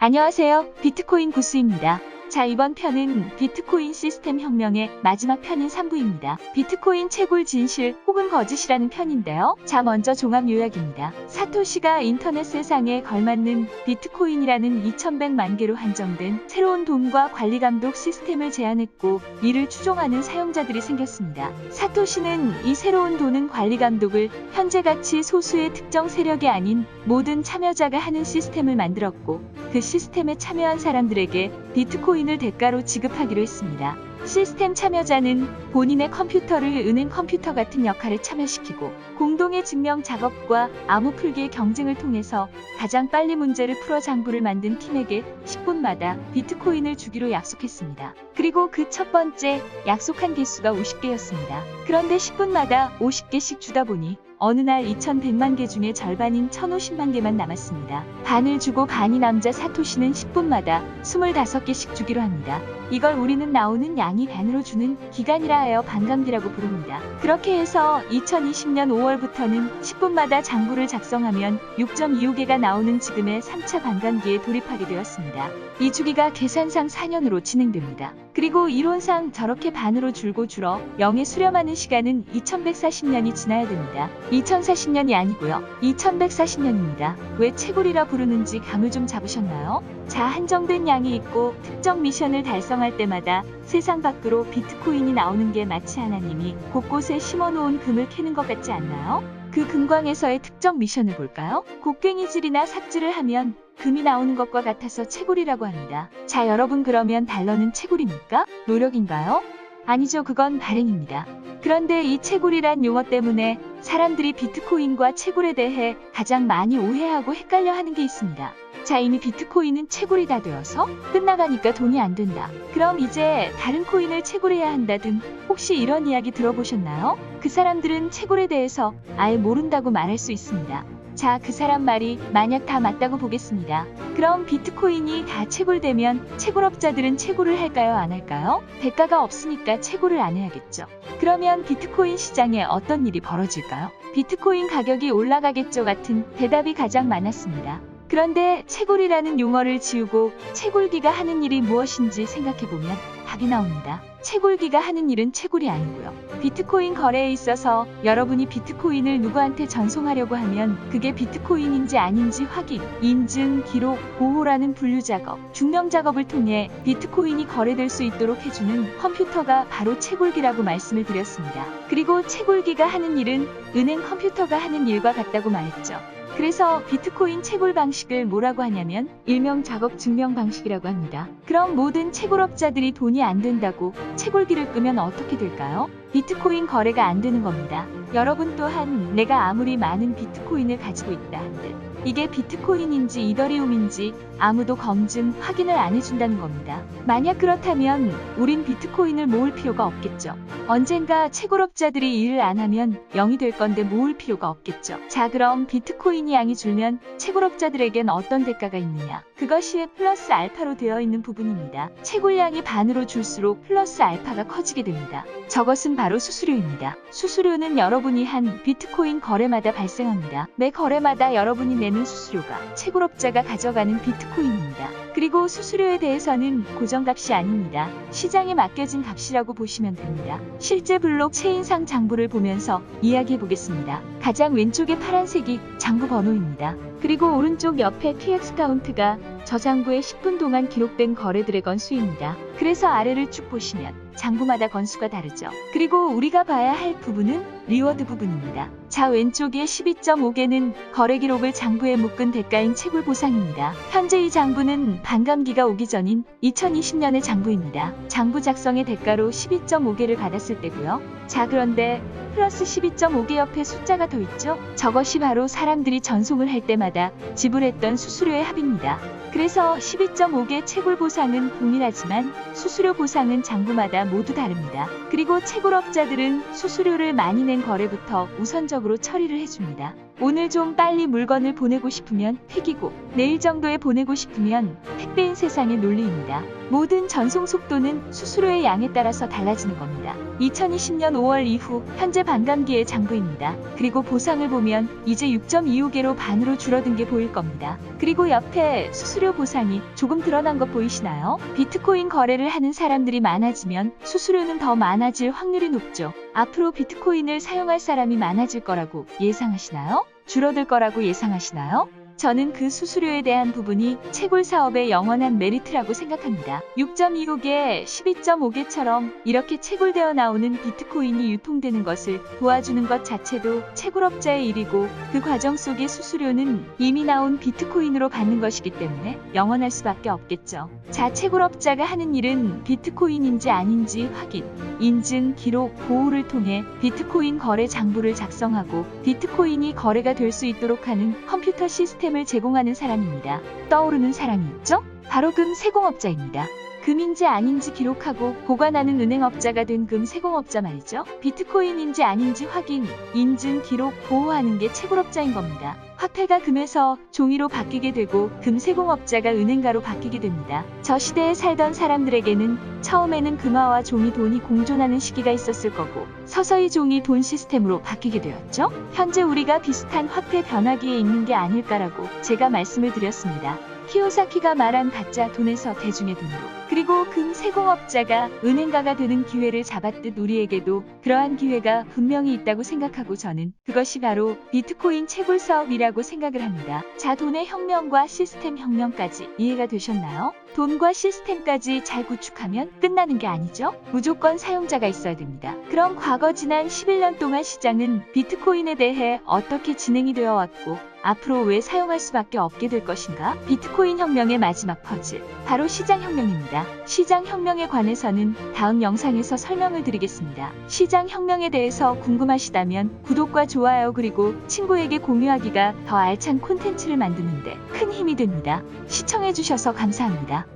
안녕하세요. 비트코인 구스입니다. 자, 이번 편은 비트코인 시스템 혁명의 마지막 편인 3부입니다. 비트코인 채굴 진실 혹은 거짓이라는 편인데요. 자, 먼저 종합 요약입니다. 사토시가 인터넷 세상에 걸맞는 비트코인이라는 2100만 개로 한정된 새로운 돈과 관리 감독 시스템을 제안했고 이를 추종하는 사용자들이 생겼습니다. 사토시는 이 새로운 돈은 관리 감독을 현재같이 소수의 특정 세력이 아닌 모든 참여자가 하는 시스템을 만들었고 그 시스템에 참여한 사람들에게 비트코인을 대가로 지급하기로 했습니다. 시스템 참여자는 본인의 컴퓨터를 은행 컴퓨터 같은 역할에 참여시키고 공동의 증명 작업과 암호 풀기의 경쟁을 통해서 가장 빨리 문제를 풀어 장부를 만든 팀에게 10분마다 비트코인을 주기로 약속했습니다. 그리고 그 첫 번째 약속한 개수가 50개였습니다. 그런데 10분마다 50개씩 주다 보니 어느 날 2100만 개 중에 절반인 1050만 개만 남았습니다. 반을 주고 반이 남자 사토시는 10분마다 25개씩 주기로 합니다. 이걸 우리는 나오는 양이 반으로 주는 기간이라 하여 반감기라고 부릅니다. 그렇게 해서 2020년 5월부터는 10분마다 장부를 작성하면 6.25개가 나오는 지금의 3차 반감기에 돌입하게 되었습니다. 이 주기가 계산상 4년으로 진행됩니다. 그리고 이론상 저렇게 반으로 줄고 줄어 0에 수렴하는 시간은 2140년이 지나야 됩니다. 2040년이 아니고요. 2140년입니다. 왜 채굴이라 부르는지 감을 좀 잡으셨나요? 자, 한정된 양이 있고 특정 미션을 달성할 때마다 세상 밖으로 비트코인이 나오는 게 마치 하나님이 곳곳에 심어놓은 금을 캐는 것 같지 않나요? 그 금광에서의 특정 미션을 볼까요? 곡괭이질이나 삽질을 하면 금이 나오는 것과 같아서 채굴이라고 합니다. 자, 여러분, 그러면 달러는 채굴입니까? 노력인가요? 아니죠. 그건 발행입니다. 그런데 이 채굴이란 용어 때문에 사람들이 비트코인과 채굴에 대해 가장 많이 오해하고 헷갈려 하는 게 있습니다. 자, 이미 비트코인은 채굴이 다 되어서 끝나가니까 돈이 안 된다. 그럼 이제 다른 코인을 채굴해야 한다든 혹시 이런 이야기 들어보셨나요? 그 사람들은 채굴에 대해서 아예 모른다고 말할 수 있습니다. 자, 그 사람 말이 만약 다 맞다고 보겠습니다. 그럼 비트코인이 다 채굴되면 채굴업자들은 채굴을 할까요? 안 할까요? 대가가 없으니까 채굴을 안 해야겠죠. 그러면 비트코인 시장에 어떤 일이 벌어질까요? 비트코인 가격이 올라가겠죠 같은 대답이 가장 많았습니다. 그런데 채굴이라는 용어를 지우고 채굴기가 하는 일이 무엇인지 생각해보면 답이 나옵니다. 채굴기가 하는 일은 채굴이 아니고요. 비트코인 거래에 있어서 여러분이 비트코인을 누구한테 전송하려고 하면 그게 비트코인인지 아닌지 확인, 인증, 기록, 보호라는 분류 작업, 증명 작업을 통해 비트코인이 거래될 수 있도록 해주는 컴퓨터가 바로 채굴기라고 말씀을 드렸습니다. 그리고 채굴기가 하는 일은 은행 컴퓨터가 하는 일과 같다고 말했죠. 그래서 비트코인 채굴 방식을 뭐라고 하냐면 일명 작업 증명 방식이라고 합니다. 그럼 모든 채굴업자들이 돈이 안 된다고 채굴기를 끄면 어떻게 될까요? 비트코인 거래가 안 되는 겁니다. 여러분 또한 내가 아무리 많은 비트코인을 가지고 있다 한들 이게 비트코인인지 이더리움인지 아무도 검증, 확인을 안 해준다는 겁니다. 만약 그렇다면 우린 비트코인을 모을 필요가 없겠죠. 언젠가 채굴업자들이 일을 안 하면 0이 될 건데 모을 필요가 없겠죠. 자, 그럼 비트코인이 양이 줄면 채굴업자들에겐 어떤 대가가 있느냐? 그것이 플러스 알파로 되어 있는 부분입니다. 채굴량이 반으로 줄수록 플러스 알파가 커지게 됩니다. 저것은 바로 수수료입니다. 수수료는 여러분이 한 비트코인 거래마다 발생합니다. 매 거래마다 여러분이 내는 수수료가 채굴업자가 가져가는 비트코인입니다. 그리고 수수료에 대해서는 고정값이 아닙니다. 시장에 맡겨진 값이라고 보시면 됩니다. 실제 블록체인상 장부를 보면서 이야기해 보겠습니다. 가장 왼쪽의 파란색이 장부 번호입니다. 그리고 오른쪽 옆에 TX 카운트가 저 장부에 10분 동안 기록된 거래들의 건수입니다. 그래서 아래를 쭉 보시면 장부마다 건수가 다르죠. 그리고 우리가 봐야 할 부분은 리워드 부분입니다. 자, 왼쪽에 12.5개는 거래 기록을 장부에 묶은 대가인 채굴 보상입니다. 현재 이 장부는 반감기가 오기 전인 2020년의 장부입니다. 장부 작성의 대가로 12.5개를 받았을 때고요. 자, 그런데 플러스 12.5개 옆에 숫자가 더 있죠? 저것이 바로 사람들이 전송을 할 때마다 지불했던 수수료의 합입니다. 그래서 12.5개 채굴 보상은 동일하지만 수수료 보상은 장부마다 모두 다릅니다. 그리고 채굴업자들은 수수료를 많이 낸 거래부터 우선적으로 처리를 해줍니다. 오늘 좀 빨리 물건을 보내고 싶으면 폐기고 내일 정도에 보내고 싶으면 택배인 세상의 논리입니다. 모든 전송 속도는 수수료의 양에 따라서 달라지는 겁니다. 2020년 5월 이후 현재 반감기의 장부입니다. 그리고 보상을 보면 이제 6.25개로 반으로 줄어든 게 보일 겁니다. 그리고 옆에 수수료 보상이 조금 드러난 것 보이시나요? 비트코인 거래를 하는 사람들이 많아지면 수수료는 더 많아질 확률이 높죠. 앞으로 비트코인을 사용할 사람이 많아질 거라고 예상하시나요? 줄어들 거라고 예상하시나요? 저는 그 수수료에 대한 부분이 채굴 사업의 영원한 메리트라고 생각합니다. 6.25개, 12.5개처럼 이렇게 채굴되어 나오는 비트코인이 유통되는 것을 도와주는 것 자체도 채굴업자의 일이고 그 과정 속의 수수료는 이미 나온 비트코인으로 받는 것이기 때문에 영원할 수밖에 없겠죠. 자, 채굴업자가 하는 일은 비트코인인지 아닌지 확인, 인증, 기록, 보호를 통해 비트코인 거래 장부를 작성하고 비트코인이 거래가 될 수 있도록 하는 컴퓨터 시스템을 제공하는 사람입니다. 떠오르는 사람이 있죠? 바로 금 세공업자입니다. 금인지 아닌지 기록하고 보관하는 은행업자가 된 금 세공업자 말이죠. 비트코인인지 아닌지 확인, 인증, 기록, 보호하는 게 채굴업자인 겁니다. 화폐가 금에서 종이로 바뀌게 되고 금 세공업자가 은행가로 바뀌게 됩니다. 저 시대에 살던 사람들에게는 처음에는 금화와 종이 돈이 공존하는 시기가 있었을 거고 서서히 종이 돈 시스템으로 바뀌게 되었죠. 현재 우리가 비슷한 화폐 변화기에 있는 게 아닐까라고 제가 말씀을 드렸습니다. 키요사키가 말한 가짜 돈에서 대중의 돈으로, 그리고 금 세공업자가 은행가가 되는 기회를 잡았듯 우리에게도 그러한 기회가 분명히 있다고 생각하고 저는 그것이 바로 비트코인 채굴 사업이라고 생각을 합니다. 자, 돈의 혁명과 시스템 혁명까지 이해가 되셨나요? 돈과 시스템까지 잘 구축하면 끝나는 게 아니죠. 무조건 사용자가 있어야 됩니다. 그럼 과거 지난 11년 동안 시장은 비트코인에 대해 어떻게 진행이 되어 왔고 앞으로 왜 사용할 수밖에 없게 될 것인가? 비트코인 혁명의 마지막 퍼즐, 바로 시장혁명입니다. 시장혁명에 관해서는 다음 영상에서 설명을 드리겠습니다. 시장혁명에 대해서 궁금하시다면 구독과 좋아요 그리고 친구에게 공유하기가 더 알찬 콘텐츠를 만드는데 큰 힘이 됩니다. 시청해주셔서 감사합니다.